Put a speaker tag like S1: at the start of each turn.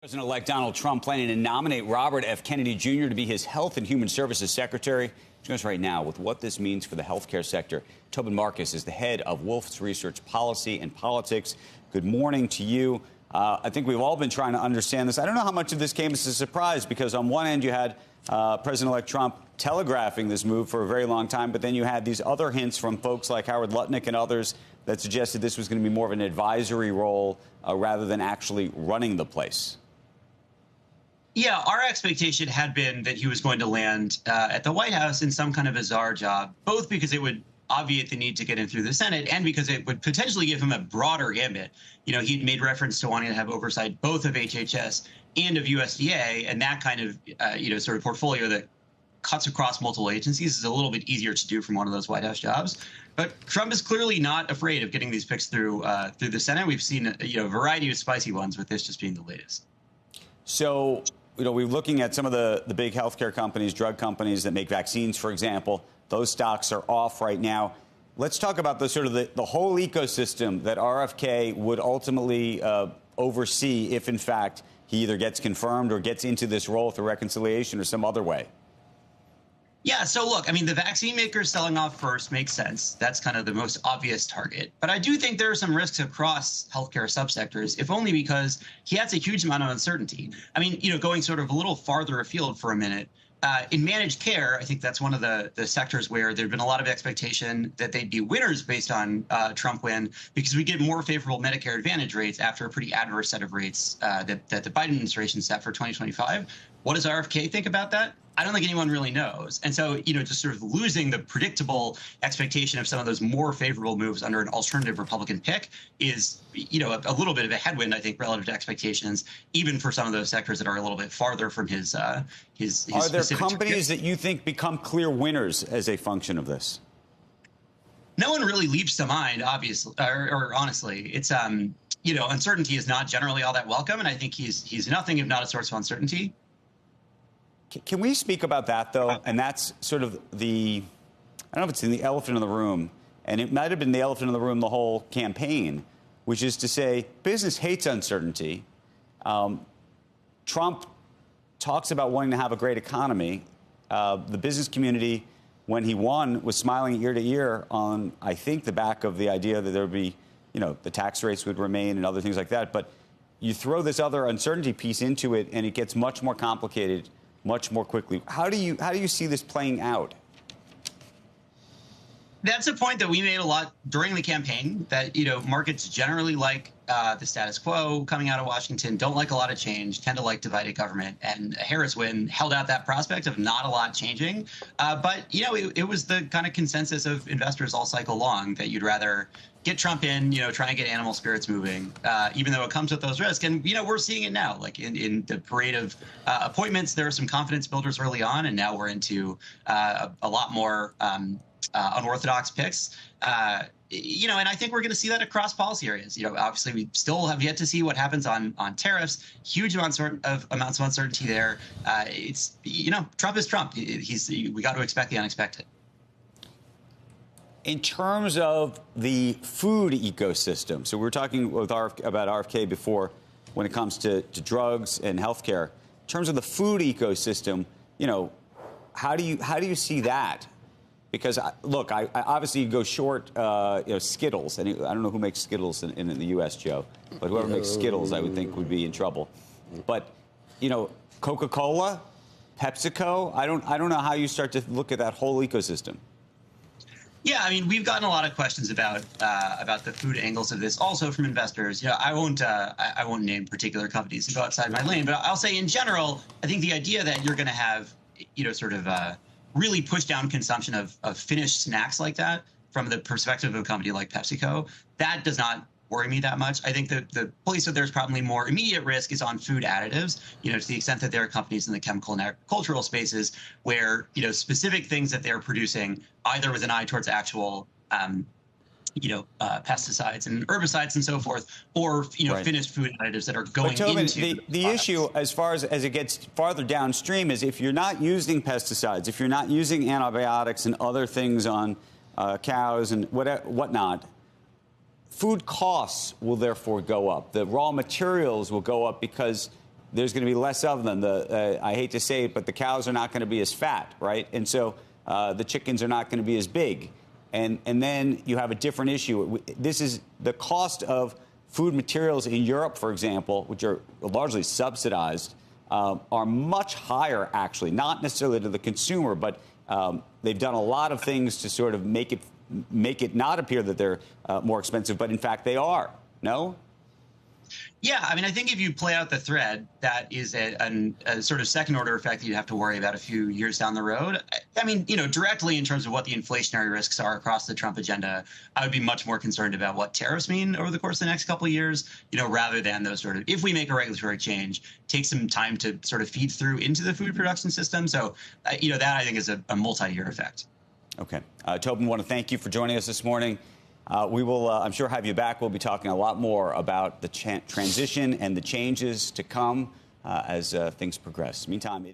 S1: President-elect Donald Trump planning to nominate Robert F. Kennedy Jr. to be his Health and Human Services Secretary. Join us right now with what this means for the healthcare sector. Tobin Marcus is the head of Wolfe Research Policy and Politics. Good morning to you. I think we've all been trying to understand this. I don't know how much of this came as a surprise, because on one end you had President-elect Trump telegraphing this move for a very long time, but then you had these other hints from folks like Howard Lutnick and others that suggested this was going to be more of an advisory role rather than actually running the place.
S2: Yeah, our expectation had been that he was going to land at the White House in some kind of bizarre job, both because it would obviate the need to get him through the Senate and because it would potentially give him a broader ambit. You know, he'd made reference to wanting to have oversight both of HHS and of USDA, and that kind of, sort of portfolio that cuts across multiple agencies is a little bit easier to do from one of those White House jobs. But Trump is clearly not afraid of getting these picks through the Senate. We've seen, a variety of spicy ones, with this just being the latest.
S1: So, we're looking at some of the big healthcare companies, drug companies that make vaccines, for example. Those stocks are off right now. Let's talk about the whole ecosystem that RFK would ultimately oversee if, in fact, he either gets confirmed or gets into this role through reconciliation or some other way.
S2: Yeah, so look, I mean, the vaccine makers selling off first makes sense. That's kind of the most obvious target. But I do think there are some risks across healthcare subsectors, if only because he has a huge amount of uncertainty. I mean, going sort of a little farther afield for a minute, in managed care, I think that's one of the sectors where there'd been a lot of expectation that they'd be winners based on Trump win, because we get more favorable Medicare Advantage rates after a pretty adverse set of rates that the Biden administration set for 2025. What does RFK think about that? I don't think anyone really knows. And so, just sort of losing the predictable expectation of some of those more favorable moves under an alternative Republican pick is, a little bit of a headwind, I think, relative to expectations, even for some of those sectors that are a little bit farther from his Are
S1: there companies that you think become clear winners as a function of this?
S2: No one really leaps to mind, obviously, or honestly. It's, uncertainty is not generally all that welcome. And I think he's nothing if not a source of uncertainty.
S1: Can we speak about that, though? And that's sort of I don't know if it's in the elephant in the room, and it might have been the elephant in the room the whole campaign, which is to say business hates uncertainty. Trump talks about wanting to have a great economy. The business community, when he won, was smiling ear to ear on, I think, the back of the idea that there would be, the tax rates would remain and other things like that. But you throw this other uncertainty piece into it, and it gets much more complicated much more quickly. How do you see this playing out?
S2: That's a point that we made a lot during the campaign, that, markets generally like the status quo coming out of Washington, don't like a lot of change, tend to like divided government. And a Harris win held out that prospect of not a lot changing. But, it was the kind of consensus of investors all cycle long that you'd rather get Trump in, try and get animal spirits moving, even though it comes with those risks. And, we're seeing it now, like in the parade of appointments. There are some confidence builders early on, and now we're into a lot more unorthodox picks. And I think we're going to see that across policy areas. Obviously, we still have yet to see what happens on tariffs. Huge amounts of uncertainty there. Trump is Trump. We got to expect the unexpected.
S1: In terms of the food ecosystem, so we were talking about RFK before when it comes to drugs and healthcare. In terms of the food ecosystem, how do you see that? Because, look, I obviously go short, Skittles. And I don't know who makes Skittles in the U.S., Joe, but whoever makes Skittles, I would think, would be in trouble. But, Coca-Cola, PepsiCo, I don't know how you start to look at that whole ecosystem.
S2: Yeah, I mean, we've gotten a lot of questions about the food angles of this, also from investors. I won't name particular companies to go outside my lane, but I'll say in general, I think the idea that you're going to have, really push down consumption of finished snacks like that from the perspective of a company like PepsiCo, that does not worry me that much. I think that the place that there's probably more immediate risk is on food additives, to the extent that there are companies in the chemical and agricultural spaces where, specific things that they're producing, either with an eye towards actual, pesticides and herbicides and so forth, or, right, finished food additives that are going into
S1: the issue as far as it gets farther downstream is if you're not using pesticides, if you're not using antibiotics and other things on cows and whatnot, food costs will therefore go up. The raw materials will go up because there's going to be less of them. I hate to say it, but the cows are not going to be as fat, right? And so the chickens are not going to be as big. And then you have a different issue. This is the cost of food materials in Europe, for example, which are largely subsidized, are much higher, actually, not necessarily to the consumer, but they've done a lot of things to sort of make it not appear that they're more expensive, but in fact they are. No?
S2: Yeah, I mean, I think if you play out the thread, that is a sort of second order effect that you have to worry about a few years down the road. I mean, directly in terms of what the inflationary risks are across the Trump agenda, I would be much more concerned about what tariffs mean over the course of the next couple of years, rather than those sort of, if we make a regulatory change, take some time to sort of feed through into the food production system. So, that I think is a multi-year effect.
S1: Okay. Tobin, I want to thank you for joining us this morning. We will, I'm sure, have you back. We'll be talking a lot more about the transition and the changes to come as things progress. Meantime,